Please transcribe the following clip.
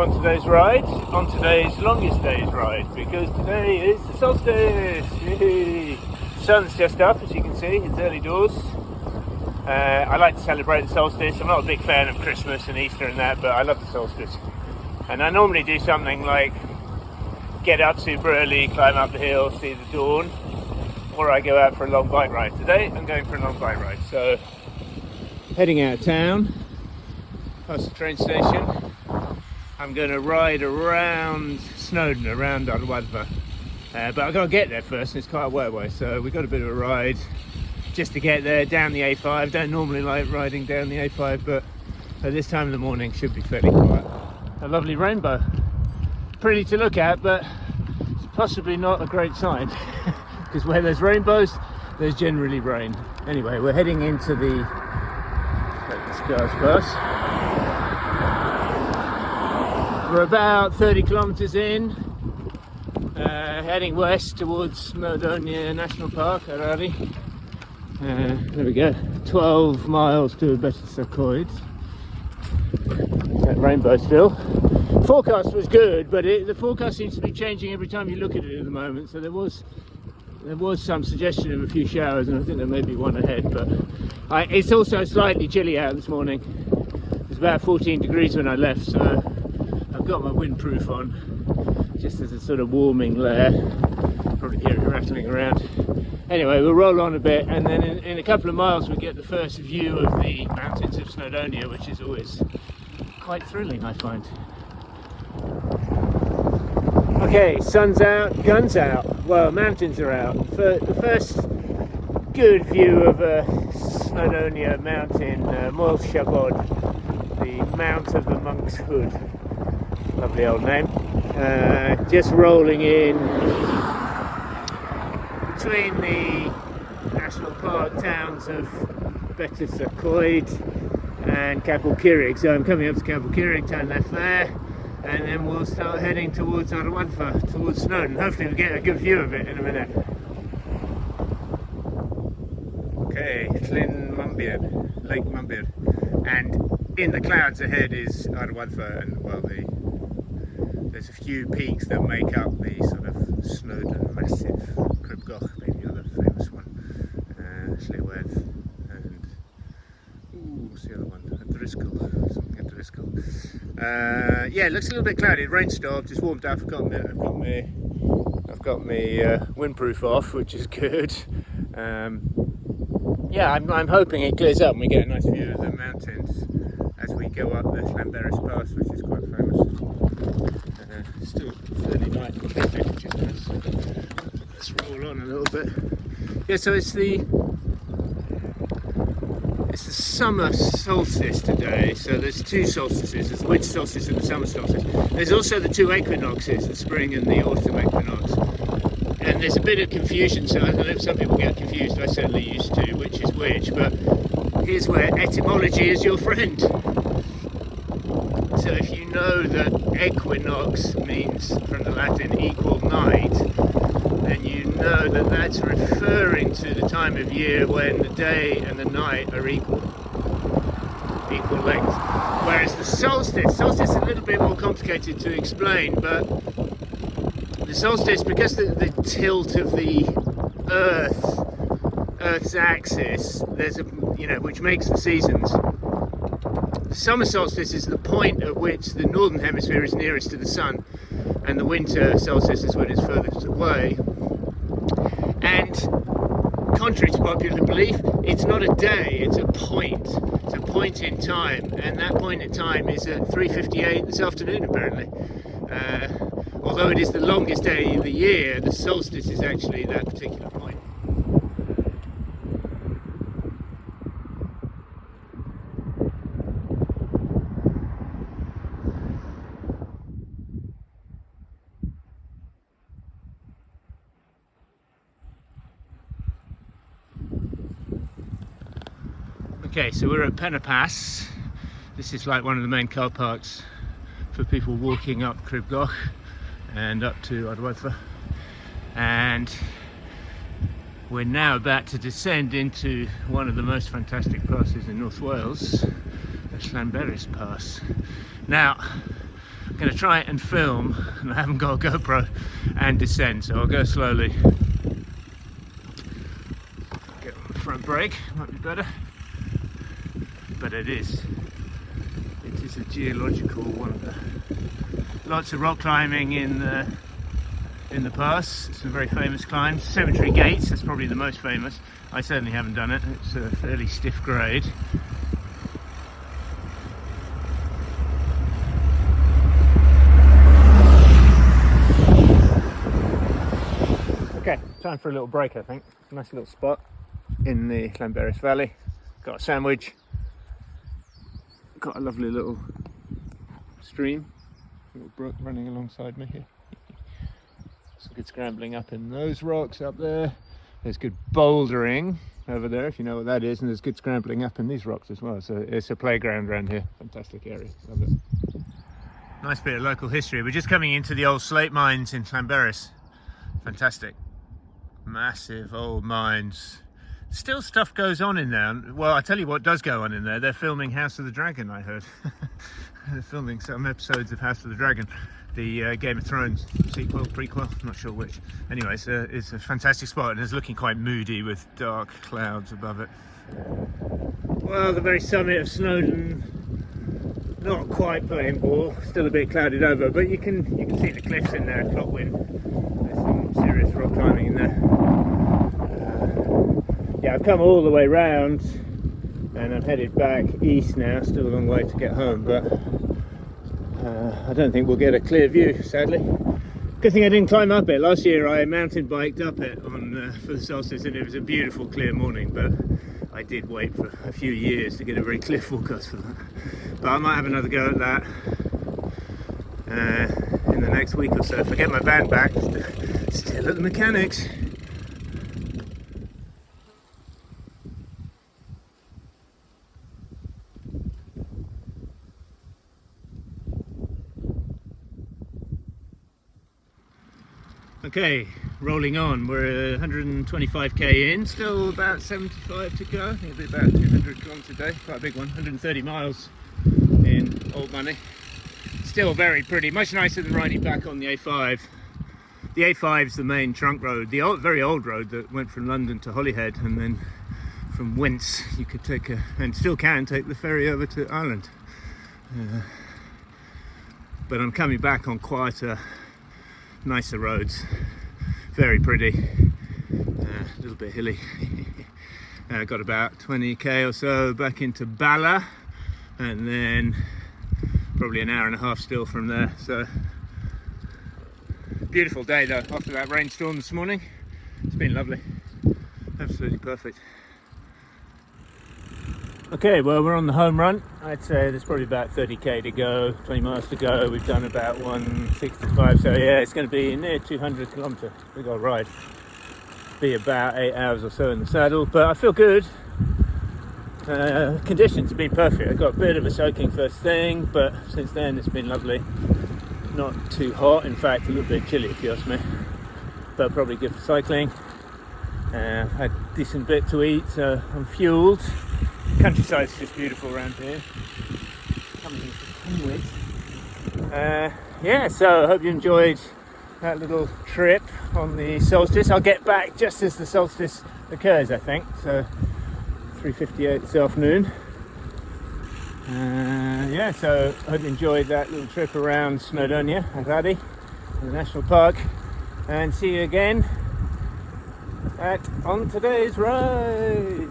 on today's ride, on today's longest day's ride, because today is the solstice. Yay. Sun's just up, as you can see, it's early doors. I like to celebrate the solstice. I'm not a big fan of Christmas and Easter and that, but I love the solstice. And I normally do something like get up super early, climb up the hill, see the dawn, or I go out for a long bike ride. Today I'm going for a long bike ride, so heading out of town, past the train station. I'm going to ride around Snowdon, around Wyddfa. But I've got to get there first, and it's quite a way away, so we've got a bit of a ride just to get there, down the A5. Don't normally like riding down the A5, but at this time of the morning should be fairly quiet. A lovely rainbow. Pretty to look at, but it's possibly not a great sign, because where there's rainbows, there's generally rain. Anyway, we're heading into the Scars Pass. We're about 30 kilometres in, heading west towards Snowdonia National Park, Harari. There we go, 12 miles to Wyddfa. That rainbow still. Forecast was good, but the forecast seems to be changing every time you look at it at the moment. So there was some suggestion of a few showers, and I think there may be one ahead. But it's also slightly chilly out this morning. It was about 14 degrees when I left, so I've got my windproof on, just as a sort of warming layer. Probably hear it rattling around. Anyway, we'll roll on a bit, and then in a couple of miles we'll get the first view of the mountains of Snowdonia, which is always quite thrilling, I find. Okay, sun's out, guns out. Well, mountains are out. For the first good view of Snowdonia mountain, Moel Shabod, the Mount of the Monk's Hood. Lovely old name. Just rolling in between the national park towns of Wyddfa and Capel Curig. So I'm coming up to Capel Curig, turn left there, and then we'll start heading towards Wyddfa, towards Snowdon. Hopefully we'll get a good view of it in a minute. Okay, Llyn Mumbyr, Lake Mumbyr, and in the clouds ahead is Wyddfa, and well, there's a few peaks that make up the sort of Snowdon massif. Cribgoch being the other famous one, Llywedd, and what's the other one? Something at Driscoll. Yeah, it looks a little bit cloudy. Rain stopped, it's warmed up. I've got my windproof off, which is good. Yeah, I'm hoping it clears up and we get a nice view of the mountains as we go up the Llanberis Pass, which is quite famous. Still fairly nice, which is nice. Let's roll on a little bit. Yeah, so it's the summer solstice today. So there's two solstices. There's the winter solstice and the summer solstice. There's also the two equinoxes, the spring and the autumn equinox. And there's a bit of confusion, so I don't know if some people get confused. I certainly used to, which is which. But here's where etymology is your friend. So if you know that equinox means, from the Latin, equal night, then you know that that's referring to the time of year when the day and the night are equal length. Whereas the solstice is a little bit more complicated to explain, but the solstice, because the tilt of the Earth's axis, there's which makes the seasons. The summer solstice is the point at which the northern hemisphere is nearest to the sun, and the winter solstice is when it's furthest away. And contrary to popular belief, it's not a day, it's a point. It's a point in time, and that point in time is at 3:58 this afternoon, apparently. Although it is the longest day in the year, the solstice is actually that particular point. Okay, so we're at Penna Pass. This is like one of the main car parks for people walking up Cribgoch and up to Wyddfa. And we're now about to descend into one of the most fantastic passes in North Wales, the Llanberis Pass. Now, I'm going to try and film, and I haven't got a GoPro, and descend, so I'll go slowly. Get on the front brake, might be better. But it is a geological wonder. Lots of rock climbing in the pass. Some very famous climbs. Cemetery Gates, that's probably the most famous. I certainly haven't done it. It's a fairly stiff grade. Okay, time for a little break, I think. Nice little spot in the Llanberis Valley. Got a sandwich. Got a lovely little stream, a little brook running alongside me here. Some good scrambling up in those rocks up there. There's good bouldering over there, if you know what that is, and there's good scrambling up in these rocks as well. So it's a playground around here. Fantastic area, love it. Nice bit of local history. We're just coming into the old slate mines in Llanberis. Fantastic. Massive old mines. Still stuff goes on in there. Well, I tell you what does go on in there. They're filming House of the Dragon, I heard. They're filming some episodes of House of the Dragon, the Game of Thrones sequel, prequel, I'm not sure which. Anyway, it's a fantastic spot, and it's looking quite moody with dark clouds above it. Well, the very summit of Snowdon, not quite playing ball, still a bit clouded over, but you can see the cliffs in there, Clotwyn. There's some serious rock climbing in there. Yeah, I've come all the way round and I'm headed back east now. Still a long way to get home, but I don't think we'll get a clear view, sadly. Good thing I didn't climb up it. Last year I mountain biked up it for the Solstice, and it was a beautiful clear morning, but I did wait for a few years to get a very clear forecast for that. But I might have another go at that in the next week or so. If I get my van back, still at the mechanics. Okay, rolling on. We're 125k in, still about 75 to go. I think it'll be about 200 kilometers a day, quite a big one, 130 miles in old money. Still very pretty, much nicer than riding back on the A5. The A5 is the main trunk road, the very old road that went from London to Holyhead, and then from whence you could take and still can take the ferry over to Ireland. But I'm coming back on quieter, nicer roads, very pretty, a little bit hilly. Got about 20k or so back into Bala, and then probably an hour and a half still from there. So beautiful day though, after that rainstorm this morning. It's been lovely, absolutely perfect. Okay, well, we're on the home run. I'd say there's probably about 30k to go, 20 miles to go. We've done about 165, so yeah, it's going to be near 200 kilometres. We've got a ride. Be about 8 hours or so in the saddle, but I feel good. Conditions have been perfect. I got a bit of a soaking first thing, but since then it's been lovely. Not too hot, in fact a little bit chilly if you ask me, but probably good for cycling. Had a decent bit to eat, so I'm fueled. Countryside's just beautiful around here. Yeah, so I hope you enjoyed that little trip on the Solstice. I'll get back just as the solstice occurs, I think, so 3:58 this afternoon. Yeah, so I hope you enjoyed that little trip around Snowdonia, the national park, and see you again on today's ride.